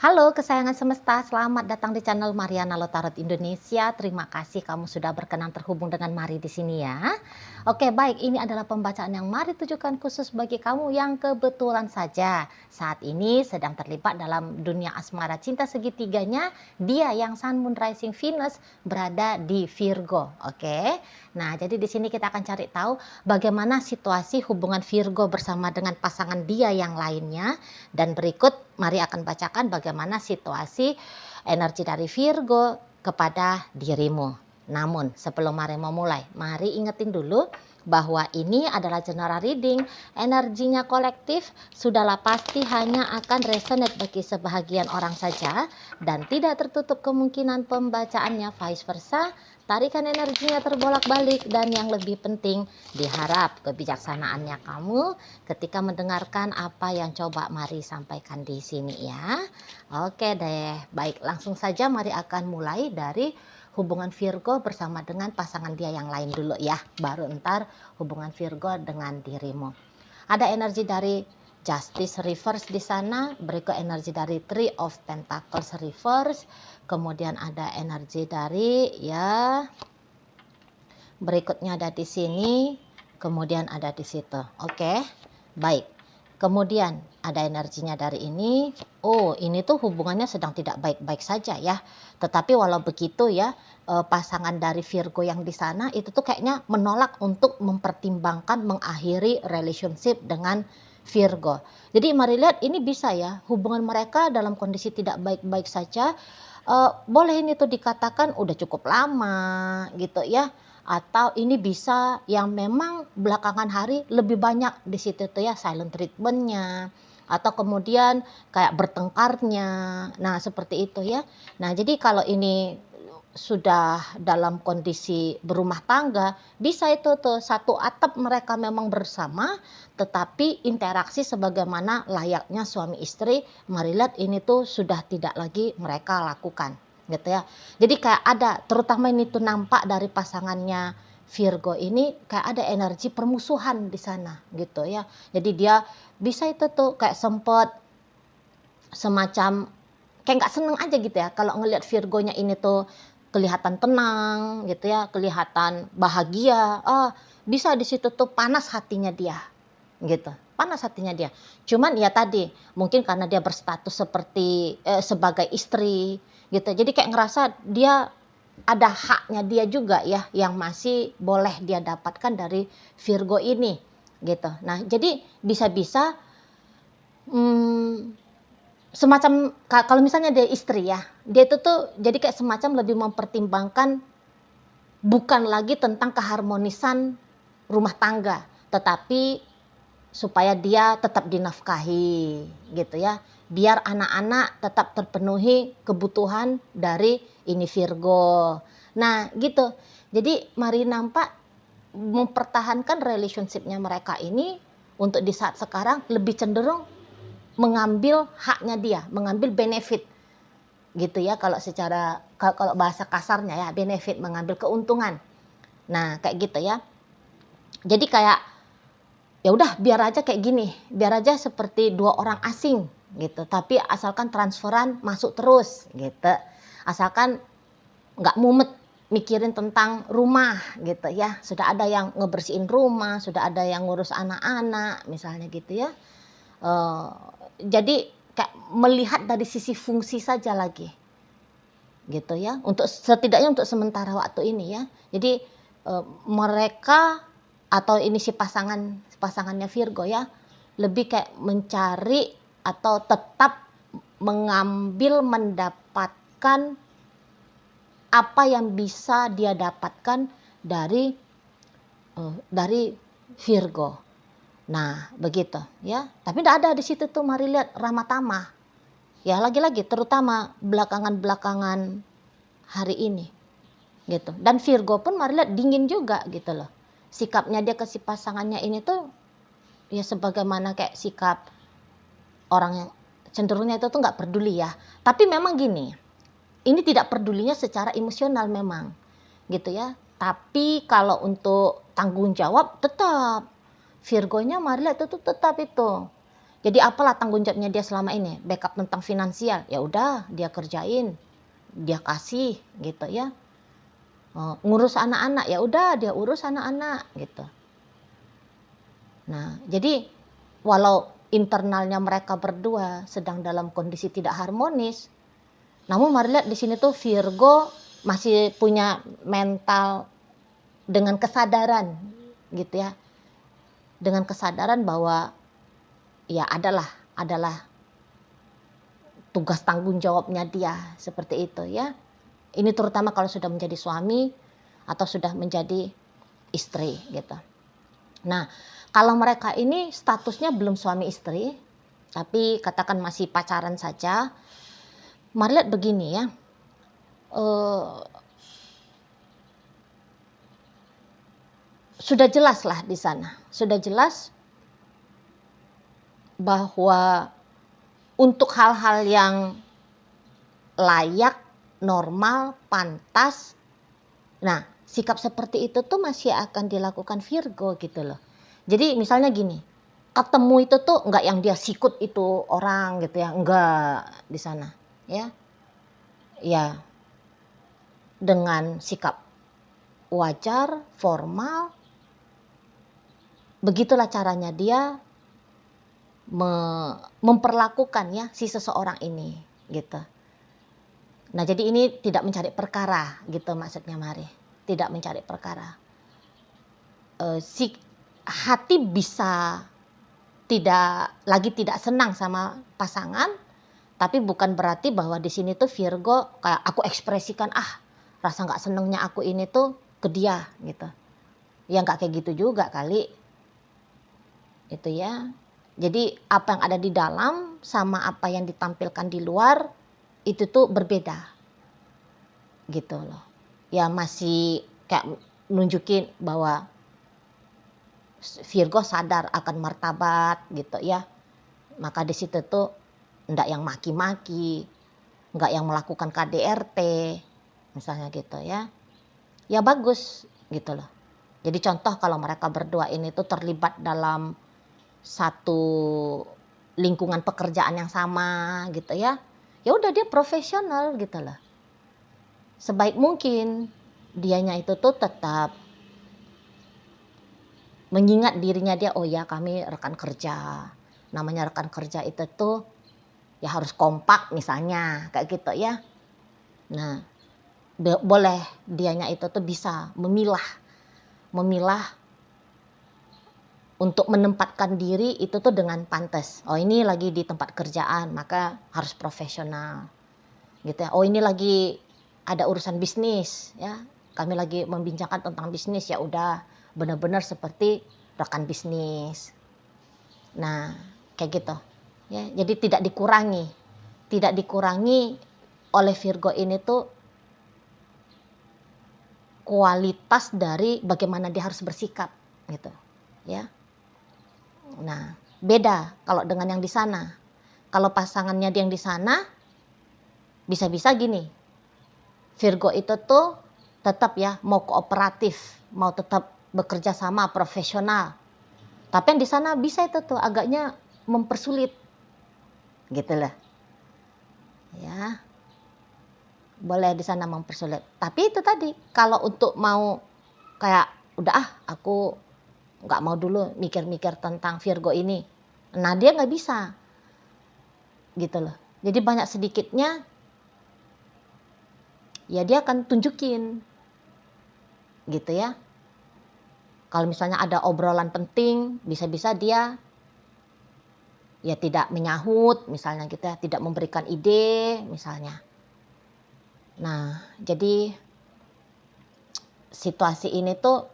Halo kesayangan semesta, selamat datang di channel Mariana Lotarot Indonesia. Terima kasih kamu sudah berkenan terhubung dengan Mari di sini ya. Oke, baik, ini adalah pembacaan yang Mari tujukan khusus bagi kamu yang kebetulan saja saat ini sedang terlibat dalam dunia asmara cinta segitiganya, dia yang Sun, Moon, Rising, Venus berada di Virgo. Oke. Nah, jadi di sini kita akan cari tahu bagaimana situasi hubungan Virgo bersama dengan pasangan dia yang lainnya, dan berikut Mari akan bacakan bagaimana situasi energi dari Virgo kepada dirimu. Namun sebelum Mari memulai, Mari ingetin dulu bahwa ini adalah general reading, energinya kolektif, sudahlah pasti hanya akan resonate bagi sebahagian orang saja dan tidak tertutup kemungkinan pembacaannya vice versa. Tarikan energinya terbolak-balik dan yang lebih penting diharap kebijaksanaannya kamu ketika mendengarkan apa yang coba Mari sampaikan di sini ya. Oke deh, baik, langsung saja Mari akan mulai dari hubungan Virgo bersama dengan pasangan dia yang lain dulu ya, baru ntar hubungan Virgo dengan dirimu. Ada energi dari Justice reverse di sana, berikut energi dari Three of Pentacles reverse, kemudian ada energi dari ya berikutnya ada di sini, kemudian ada di situ. Oke, baik. Kemudian ada energinya dari ini. Oh, ini tuh hubungannya sedang tidak baik-baik saja ya. Tetapi walau begitu ya, pasangan dari Virgo yang di sana itu tuh kayaknya menolak untuk mempertimbangkan mengakhiri relationship dengan Virgo. Jadi mari lihat, ini bisa ya hubungan mereka dalam kondisi tidak baik-baik saja. Boleh ini tuh dikatakan udah cukup lama gitu ya, atau ini bisa yang memang belakangan hari lebih banyak di situ tuh ya silent treatmentnya, atau kemudian kayak bertengkarnya. Nah seperti itu ya. Nah jadi kalau ini sudah dalam kondisi berumah tangga, bisa itu tuh satu atap mereka memang bersama, tetapi interaksi sebagaimana layaknya suami istri, mari lihat ini tuh sudah tidak lagi mereka lakukan gitu ya. Jadi kayak ada, terutama ini tuh nampak dari pasangannya Virgo ini kayak ada energi permusuhan di sana gitu ya. Jadi dia bisa itu tuh kayak sempet semacam kayak nggak seneng aja gitu ya kalau ngelihat Virgonya ini tuh kelihatan tenang gitu ya, kelihatan bahagia. Bisa di situ tuh panas hatinya dia gitu, panas hatinya dia. Cuman ya tadi mungkin karena dia berstatus seperti sebagai istri gitu, jadi kayak ngerasa dia ada haknya dia juga ya yang masih boleh dia dapatkan dari Virgo ini gitu. Nah jadi bisa-bisa semacam kalau misalnya dia istri ya, dia itu tuh jadi kayak semacam lebih mempertimbangkan bukan lagi tentang keharmonisan rumah tangga, tetapi supaya dia tetap dinafkahi gitu ya. Biar anak-anak tetap terpenuhi kebutuhan dari ini Virgo. Nah gitu. Jadi mari nampak mempertahankan relationship-nya mereka ini untuk di saat sekarang lebih cenderung mengambil haknya dia, mengambil benefit gitu ya, kalau secara kalau bahasa kasarnya ya benefit, mengambil keuntungan. Nah kayak gitu ya. Jadi kayak ya udah biar aja kayak gini, biar aja seperti dua orang asing gitu, tapi asalkan transferan masuk terus gitu, asalkan nggak mumet mikirin tentang rumah gitu ya, sudah ada yang ngebersihin rumah, sudah ada yang ngurus anak-anak misalnya gitu ya. Eh, jadi kayak melihat dari sisi fungsi saja lagi gitu ya, untuk setidaknya untuk sementara waktu ini ya. Jadi mereka atau ini si pasangannya Virgo ya lebih kayak mencari atau tetap mengambil mendapatkan apa yang bisa dia dapatkan dari Virgo. Nah begitu ya, tapi tidak ada di situ tuh mari lihat ramah tamah ya, lagi-lagi terutama belakangan hari ini gitu. Dan Virgo pun mari lihat dingin juga gitu loh, sikapnya dia ke si pasangannya ini tuh ya sebagaimana kayak sikap orang yang cenderungnya itu tuh nggak peduli ya. Tapi memang gini, ini tidak pedulinya secara emosional memang gitu ya, tapi kalau untuk tanggung jawab tetap Virgonya mari lihat itu tetap itu Jadi apalah tanggung jawabnya dia selama ini? Backup tentang finansial, ya udah dia kerjain, dia kasih gitu ya. Ngurus anak-anak, ya udah dia urus anak-anak gitu. Nah, jadi walau internalnya mereka berdua sedang dalam kondisi tidak harmonis, namun mari lihat di sini tuh Virgo masih punya mental dengan kesadaran gitu ya. Dengan kesadaran bahwa ya adalah tugas tanggung jawabnya dia seperti itu ya. Ini terutama kalau sudah menjadi suami atau sudah menjadi istri gitu. Nah, kalau mereka ini statusnya belum suami istri, tapi katakan masih pacaran saja, mari lihat begini ya. Sudah jelas lah di sana. Sudah jelas bahwa untuk hal-hal yang layak, normal, pantas, nah sikap seperti itu tuh masih akan dilakukan Virgo gitu loh. Jadi misalnya gini, ketemu itu tuh enggak yang dia sikut itu orang gitu ya, enggak di sana ya. Ya, dengan sikap wajar, formal, begitulah caranya dia memperlakukan ya si seseorang ini gitu. Nah, jadi ini tidak mencari perkara gitu maksudnya Mari. Tidak mencari perkara. Si hati bisa tidak senang sama pasangan, tapi bukan berarti bahwa di sini tuh Virgo kayak aku ekspresikan rasa nggak senengnya aku ini tuh ke dia gitu. Ya nggak kayak gitu juga kali. Itu ya. Jadi apa yang ada di dalam sama apa yang ditampilkan di luar itu tuh berbeda. Gitu loh. Ya masih kayak nunjukin bahwa Virgo sadar akan martabat gitu ya. Maka di situ tuh enggak yang maki-maki, enggak yang melakukan KDRT misalnya gitu ya. Ya bagus gitu loh. Jadi contoh kalau mereka berdua ini tuh terlibat dalam satu lingkungan pekerjaan yang sama gitu ya. Ya udah dia profesional gitu loh. Sebaik mungkin dianya itu tuh tetap mengingat dirinya dia, oh ya kami rekan kerja. Namanya rekan kerja itu tuh ya harus kompak misalnya kayak gitu ya. Nah, boleh dianya itu tuh bisa memilah untuk menempatkan diri itu tuh dengan pantas. Oh ini lagi di tempat kerjaan maka harus profesional gitu ya. Oh ini lagi ada urusan bisnis ya. Kami lagi membincangkan tentang bisnis, ya udah benar-benar seperti rekan bisnis. Nah, kayak gitu. Ya, jadi tidak dikurangi oleh Virgo ini tuh kualitas dari bagaimana dia harus bersikap gitu. Ya. Nah, beda kalau dengan yang di sana. Kalau pasangannya dia yang di sana bisa-bisa gini. Virgo itu tuh tetap ya mau kooperatif, mau tetap bekerja sama profesional. Tapi yang di sana bisa itu tuh agaknya mempersulit. Gitu lah. Ya. Boleh di sana mempersulit. Tapi itu tadi, kalau untuk mau kayak udah aku nggak mau dulu mikir-mikir tentang Virgo ini. Nah dia nggak bisa. Gitu loh. Jadi banyak sedikitnya ya dia akan tunjukin. Gitu ya. Kalau misalnya ada obrolan penting, bisa-bisa dia ya tidak menyahut misalnya gitu ya, tidak memberikan ide misalnya. Nah, jadi situasi ini tuh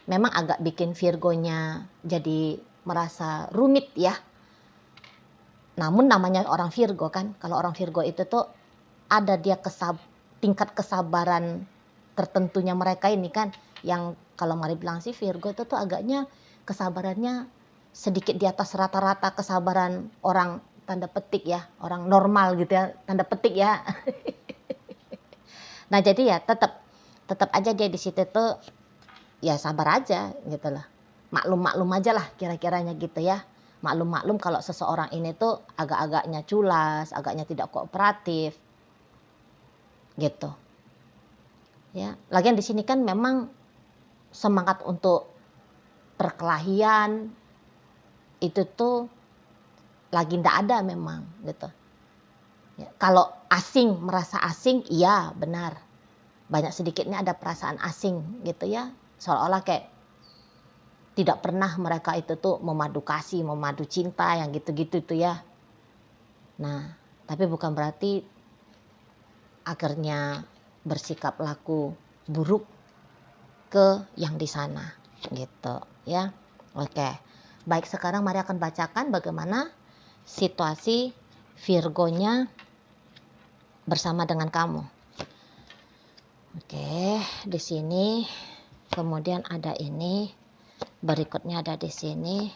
memang agak bikin Virgonya jadi merasa rumit ya. Namun namanya orang Virgo kan, kalau orang Virgo itu tuh ada dia tingkat kesabaran tertentunya mereka ini kan, yang kalau Mari bilang sih Virgo itu tuh agaknya kesabarannya sedikit di atas rata-rata kesabaran orang tanda petik ya, orang normal gitu ya, tanda petik ya. Nah jadi ya tetap aja dia di situ tuh ya sabar aja gitu loh. Maklum aja lah kira-kiranya gitu ya. maklum-maklum kalau seseorang ini tuh agak-agaknya culas, agaknya tidak kooperatif, gitu. Ya, lagian di sini kan memang semangat untuk perkelahian itu tuh lagi ndak ada memang, gitu. Ya, kalau asing, merasa asing, iya benar. Banyak sedikitnya ada perasaan asing gitu ya, seolah-olah kayak tidak pernah mereka itu tuh memadu kasih, memadu cinta yang gitu-gitu tuh ya. Nah, tapi bukan berarti akhirnya bersikap laku buruk ke yang di sana gitu ya. Oke. Baik, sekarang mari akan bacakan bagaimana situasi Virgonya bersama dengan kamu. Oke, di sini kemudian ada ini, berikutnya ada di sini,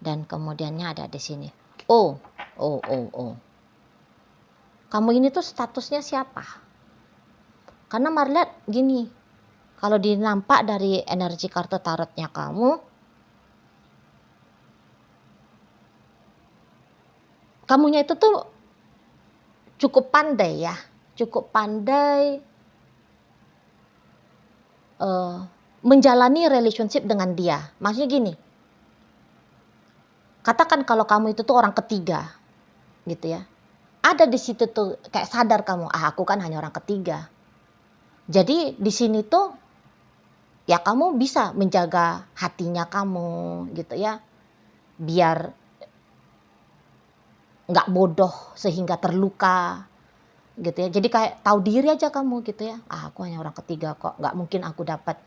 dan kemudiannya ada di sini. Oh. Kamu ini tuh statusnya siapa? Karena mari lihat gini, kalau dinampak dari energi kartu tarotnya kamunya itu tuh cukup pandai ya, cukup pandai menjalani relationship dengan dia. Maksudnya gini, katakan kalau kamu itu tuh orang ketiga, gitu ya. Ada di situ tuh kayak sadar kamu, aku kan hanya orang ketiga. Jadi di sini tuh ya kamu bisa menjaga hatinya kamu, gitu ya, biar nggak bodoh sehingga terluka, gitu ya. Jadi kayak tahu diri aja kamu, gitu ya. Aku hanya orang ketiga kok, nggak mungkin aku dapat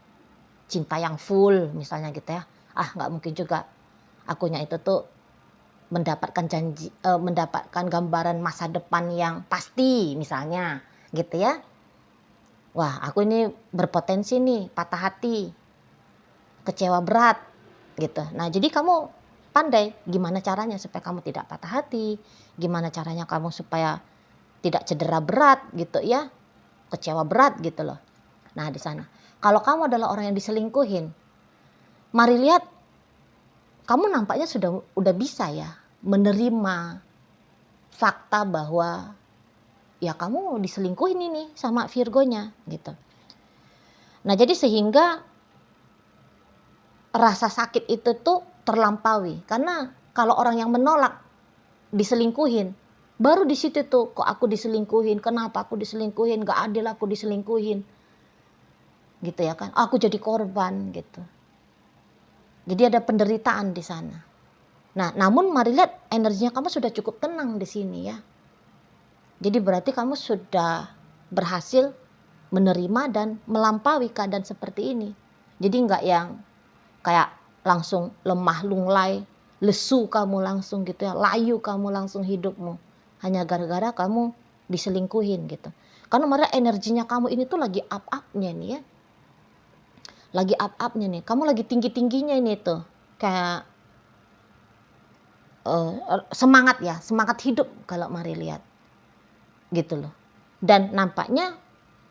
cinta yang full misalnya gitu ya. Nggak mungkin juga akunya itu tuh mendapatkan janji, mendapatkan gambaran masa depan yang pasti misalnya gitu ya. Wah, aku ini berpotensi nih patah hati, kecewa berat gitu. Nah, jadi kamu pandai gimana caranya supaya kamu tidak patah hati, gimana caranya kamu supaya tidak cedera berat gitu ya, kecewa berat gitu loh. Nah, di sana. Kalau kamu adalah orang yang diselingkuhin, mari lihat kamu nampaknya udah bisa ya menerima fakta bahwa ya kamu diselingkuhin ini sama Virgonya gitu. Nah, jadi sehingga rasa sakit itu tuh terlampaui. Karena kalau orang yang menolak diselingkuhin, baru di situ tuh kok aku diselingkuhin, kenapa aku diselingkuhin, gak adil aku diselingkuhin. Gitu ya kan, aku jadi korban gitu. Jadi ada penderitaan di sana. Nah, namun mari lihat energinya kamu sudah cukup tenang di sini ya. Jadi berarti kamu sudah berhasil menerima dan melampaui keadaan seperti ini. Jadi nggak yang kayak langsung lemah lunglai, lesu kamu langsung gitu ya, layu kamu langsung hidupmu. Hanya gara-gara kamu diselingkuhin gitu. Karena malah energinya kamu ini tuh lagi up-upnya nih ya. Lagi up-upnya nih, kamu lagi tinggi-tingginya ini tuh. Kayak semangat ya, semangat hidup kalau mari lihat. Gitu loh. Dan nampaknya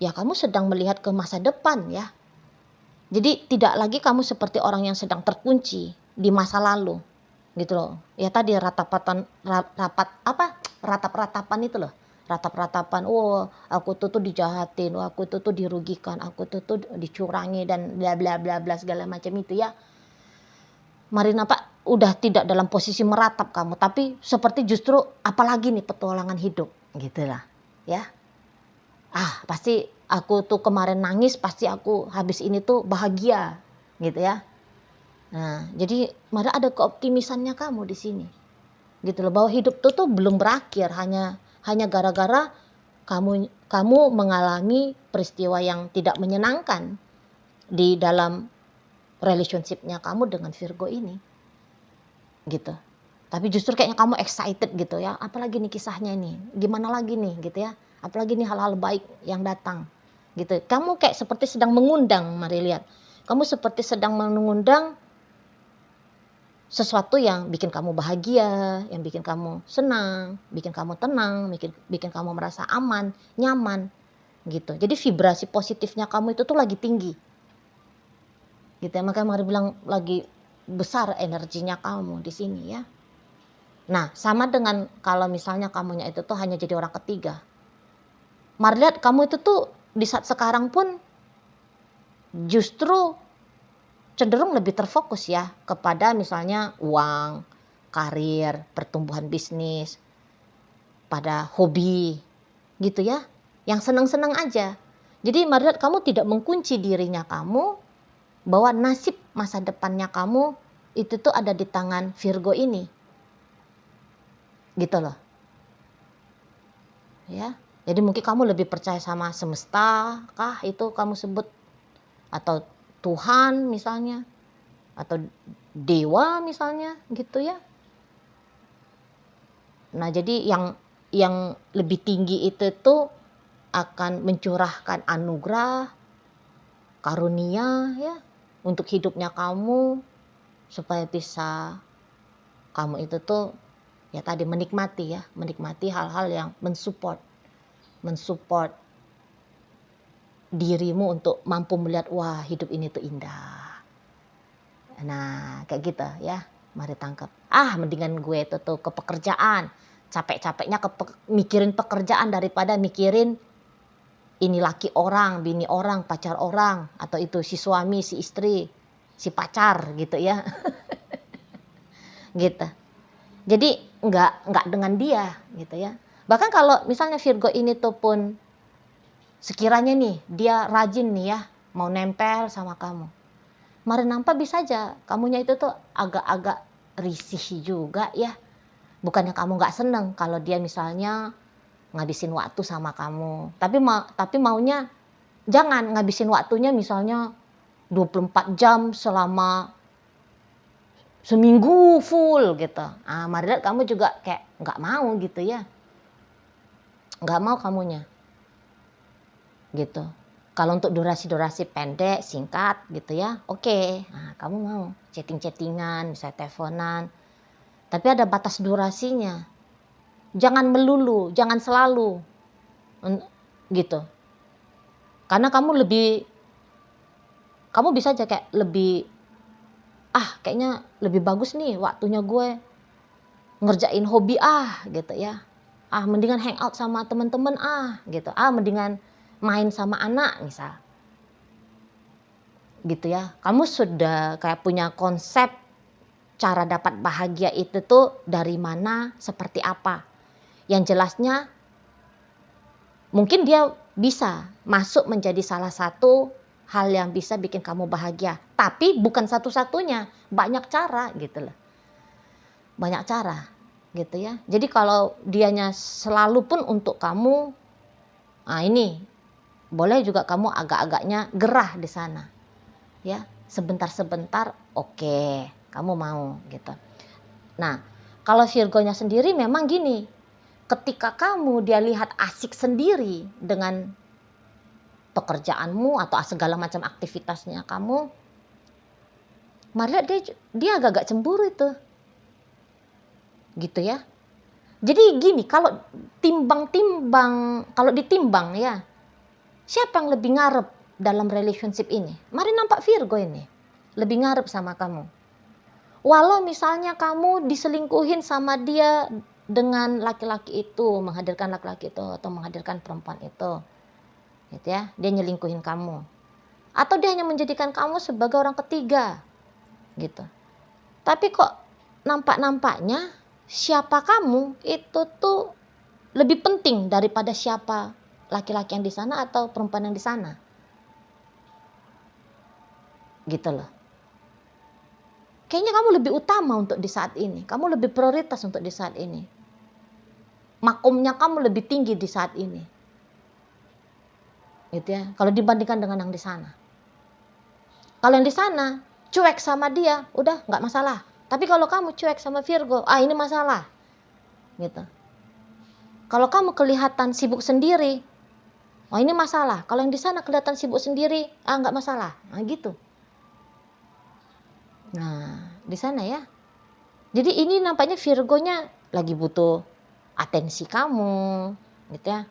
ya kamu sedang melihat ke masa depan ya. Jadi tidak lagi kamu seperti orang yang sedang terkunci di masa lalu. Gitu loh. Ya tadi ratap-ratapan itu loh. Ratap-ratapan, aku tuh dijahatin, aku tuh dirugikan, aku tuh dicurangi dan bla bla bla bla segala macam itu ya. Mari nampak udah tidak dalam posisi meratap kamu, tapi seperti justru apalagi nih petualangan hidup, gitulah ya. Pasti aku tuh kemarin nangis, pasti aku habis ini tuh bahagia, gitu ya. Nah, jadi mari ada keoptimisannya kamu di sini, gitu loh, bahwa hidup tuh belum berakhir hanya gara-gara kamu mengalami peristiwa yang tidak menyenangkan di dalam relationship-nya kamu dengan Virgo ini. Gitu. Tapi justru kayaknya kamu excited gitu ya. Apalagi nih kisahnya ini. Gimana lagi nih gitu ya. Apalagi nih hal-hal baik yang datang. Gitu. Kamu kayak seperti sedang mengundang, mari lihat. Kamu seperti sedang mengundang sesuatu yang bikin kamu bahagia, yang bikin kamu senang, bikin kamu tenang, bikin kamu merasa aman, nyaman. Gitu. Jadi vibrasi positifnya kamu itu tuh lagi tinggi. Gitu ya. Makanya mari bilang lagi besar energinya kamu di sini ya. Nah, sama dengan kalau misalnya kamunya itu tuh hanya jadi orang ketiga. Mari lihat kamu itu tuh di saat sekarang pun justru cenderung lebih terfokus ya kepada misalnya uang, karir, pertumbuhan bisnis, pada hobi gitu ya. Yang senang-senang aja. Jadi mari lihat kamu tidak mengunci dirinya kamu bahwa nasib masa depannya kamu itu tuh ada di tangan Virgo ini. Gitu loh. Ya. Jadi mungkin kamu lebih percaya sama semesta kah itu kamu sebut, atau Tuhan misalnya, atau dewa misalnya gitu ya. Nah, jadi yang lebih tinggi itu tuh akan mencurahkan anugerah, karunia ya untuk hidupnya kamu supaya bisa kamu itu tuh ya tadi menikmati hal-hal yang mensupport dirimu untuk mampu melihat wah hidup ini tuh indah. Nah kayak gitu ya, mari tangkap. Mendingan gue itu tuh ke pekerjaan, capek-capeknya mikirin pekerjaan daripada mikirin ini laki orang, bini orang, pacar orang, atau itu si suami, si istri, si pacar gitu ya. Gitu. Jadi nggak dengan dia gitu ya. Bahkan kalau misalnya Virgo ini tuh pun sekiranya nih dia rajin nih ya mau nempel sama kamu, mari nampak bisa aja kamunya itu tuh agak-agak risih juga ya. Bukannya kamu nggak seneng kalau dia misalnya ngabisin waktu sama kamu, tapi maunya jangan ngabisin waktunya misalnya 24 jam selama seminggu full gitu. Mari lihat kamu juga kayak nggak mau gitu ya. Nggak mau kamunya. Gitu. Kalau untuk durasi-durasi pendek, singkat gitu ya, oke. Kamu mau chatting-chattingan, misalnya teleponan. Tapi ada batas durasinya. Jangan melulu, jangan selalu. Gitu. Karena kamu bisa aja kayak lebih, kayaknya lebih bagus nih waktunya gue ngerjain hobi gitu ya. Mendingan hangout sama teman-teman gitu. Mendingan main sama anak misal. Gitu ya. Kamu sudah kayak punya konsep cara dapat bahagia itu tuh dari mana, seperti apa. Yang jelasnya mungkin dia bisa masuk menjadi salah satu hal yang bisa bikin kamu bahagia. Tapi bukan satu-satunya, banyak cara gitu loh. Banyak cara gitu ya. Jadi kalau dianya selalu pun untuk kamu, ini boleh juga kamu agak-agaknya gerah di sana. Ya, sebentar-sebentar oke, kamu mau gitu. Nah, kalau Virgonya sendiri memang gini, ketika kamu dia lihat asik sendiri dengan pekerjaanmu atau segala macam aktivitasnya kamu, mari lihat dia agak-agak cemburu itu. Gitu ya. Jadi gini, kalau ditimbang ya, siapa yang lebih ngarep dalam relationship ini? Mari nampak Virgo ini. Lebih ngarep sama kamu. Walau misalnya kamu diselingkuhin sama dia dengan laki-laki itu, menghadirkan laki-laki itu atau menghadirkan perempuan itu. Gitu ya, dia nyelingkuhin kamu. Atau dia hanya menjadikan kamu sebagai orang ketiga. Gitu. Tapi kok nampak-nampaknya siapa kamu itu tuh lebih penting daripada siapa laki-laki yang di sana atau perempuan yang di sana. Gitu loh. Kayaknya kamu lebih utama untuk di saat ini. Kamu lebih prioritas untuk di saat ini. Makomnya kamu lebih tinggi di saat ini. Gitu ya. Kalau dibandingkan dengan yang di sana. Kalau yang di sana cuek sama dia, udah nggak masalah. Tapi kalau kamu cuek sama Virgo, ini masalah. Gitu. Kalau kamu kelihatan sibuk sendiri, ini masalah. Kalau yang di sana kelihatan sibuk sendiri, nggak masalah. Gitu. Nah, di sana ya. Jadi ini nampaknya Virgonya lagi butuh atensi kamu, gitu ya.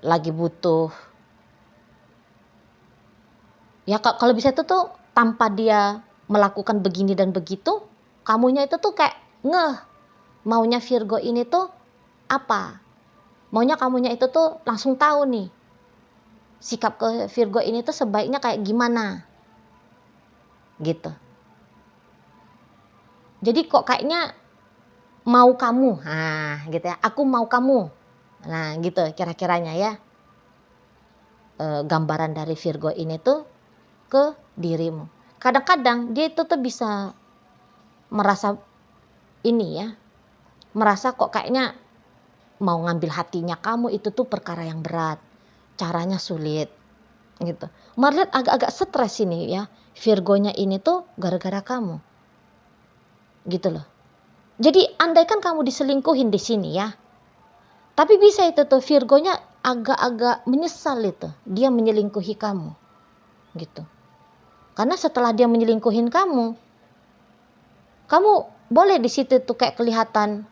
Lagi butuh. Ya kalau bisa itu tuh tanpa dia melakukan begini dan begitu, kamunya itu tuh kayak ngeh maunya Virgo ini tuh apa. Maunya kamunya itu tuh langsung tahu nih sikap ke Virgo ini tuh sebaiknya kayak gimana gitu. Jadi kok kayaknya mau kamu, nah gitu ya, aku mau kamu, nah gitu kira-kiranya ya. Gambaran dari Virgo ini tuh ke dirimu. Kadang-kadang dia itu tuh bisa merasa ini ya, merasa kok kayaknya mau ngambil hatinya kamu itu tuh perkara yang berat, caranya sulit gitu. Malah agak-agak stres ini ya, Virgonya ini tuh gara-gara kamu gitu loh. Jadi andaikan kamu diselingkuhin di sini ya, tapi bisa itu tuh Virgonya agak-agak menyesal itu dia menyelingkuhi kamu gitu. Karena setelah dia menyelingkuhin kamu boleh di situ tuh kayak kelihatan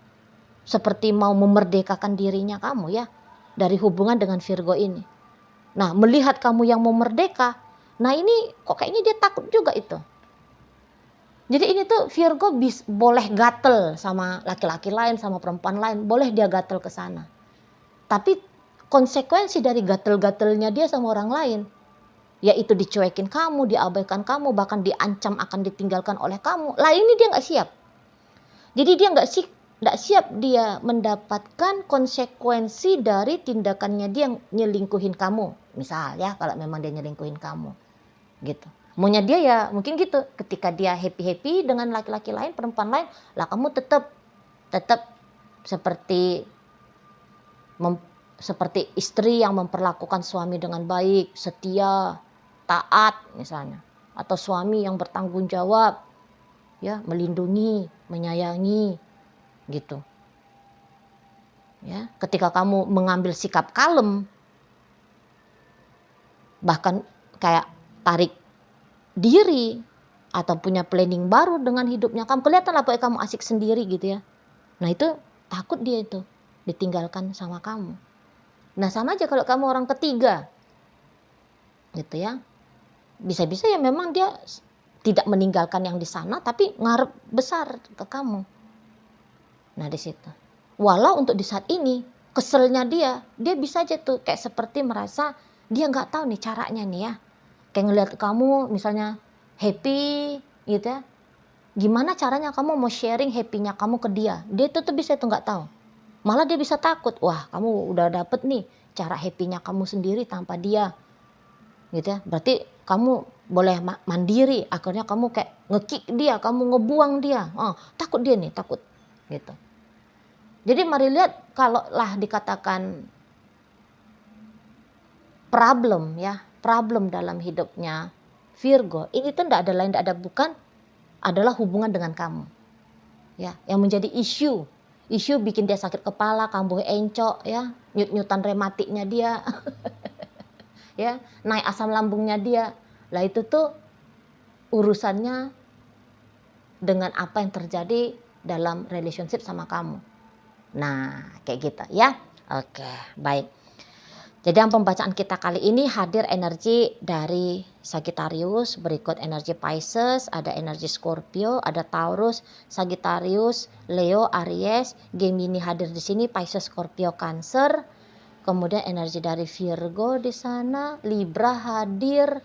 seperti mau memerdekakan dirinya kamu ya dari hubungan dengan Virgo ini. Nah, melihat kamu yang mau merdeka, nah ini kok kayaknya dia takut juga itu. Jadi ini tuh Virgo boleh gatel sama laki-laki lain, sama perempuan lain, boleh dia gatel ke sana. Tapi konsekuensi dari gatel-gatelnya dia sama orang lain, yaitu dicuekin kamu, diabaikan kamu, bahkan diancam akan ditinggalkan oleh kamu. Lah ini dia nggak siap. Jadi dia nggak siap dia mendapatkan konsekuensi dari tindakannya dia yang nyelingkuhin kamu. Misal ya kalau memang dia nyelingkuhin kamu gitu. Maunya dia ya mungkin gitu, ketika dia happy-happy dengan laki-laki lain, perempuan lain, lah kamu tetap seperti seperti istri yang memperlakukan suami dengan baik, setia, taat misalnya, atau suami yang bertanggung jawab, ya, melindungi, menyayangi, gitu. Ya, ketika kamu mengambil sikap kalem, bahkan kayak tarik diri atau punya planning baru dengan hidupnya, kamu kelihatan lah pokoknya kamu asik sendiri gitu ya. Nah itu takut dia itu ditinggalkan sama kamu. Nah sama aja kalau kamu orang ketiga gitu ya, bisa-bisa ya memang dia tidak meninggalkan yang di sana tapi ngarep besar ke kamu. Nah di situ, walau untuk di saat ini keselnya dia bisa aja tuh kayak seperti merasa dia nggak tahu nih caranya nih ya, kayak ngelihat kamu misalnya happy gitu ya, gimana caranya kamu mau sharing happy-nya kamu ke dia tuh bisa tuh nggak tahu. Malah dia bisa takut, wah kamu udah dapet nih cara happy-nya kamu sendiri tanpa dia gitu ya, berarti kamu boleh mandiri, akhirnya kamu kayak nge-kick dia, kamu ngebuang dia, takut dia nih, takut gitu. Jadi mari lihat, kalau lah dikatakan problem dalam hidupnya Virgo ini tuh tidak ada lain tidak ada bukan adalah hubungan dengan kamu ya, yang menjadi isu bikin dia sakit kepala, kambuh encok ya, nyut-nyutan rematiknya dia ya, naik asam lambungnya dia. Lah itu tuh urusannya dengan apa yang terjadi dalam relationship sama kamu. Nah kayak gitu ya. Oke, baik. Jadi dalam pembacaan kita kali ini hadir energi dari Sagittarius, berikut energi Pisces, ada energi Scorpio, ada Taurus, Sagittarius, Leo, Aries, Gemini hadir di sini, Pisces, Scorpio, Cancer. Kemudian energi dari Virgo di sana, Libra hadir,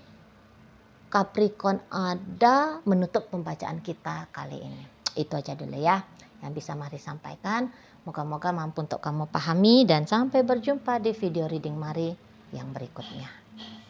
Capricorn ada, menutup pembacaan kita kali ini. Itu aja dulu ya yang bisa Mari sampaikan. Moga-moga mampu untuk kamu pahami, dan sampai berjumpa di video reading Mari yang berikutnya.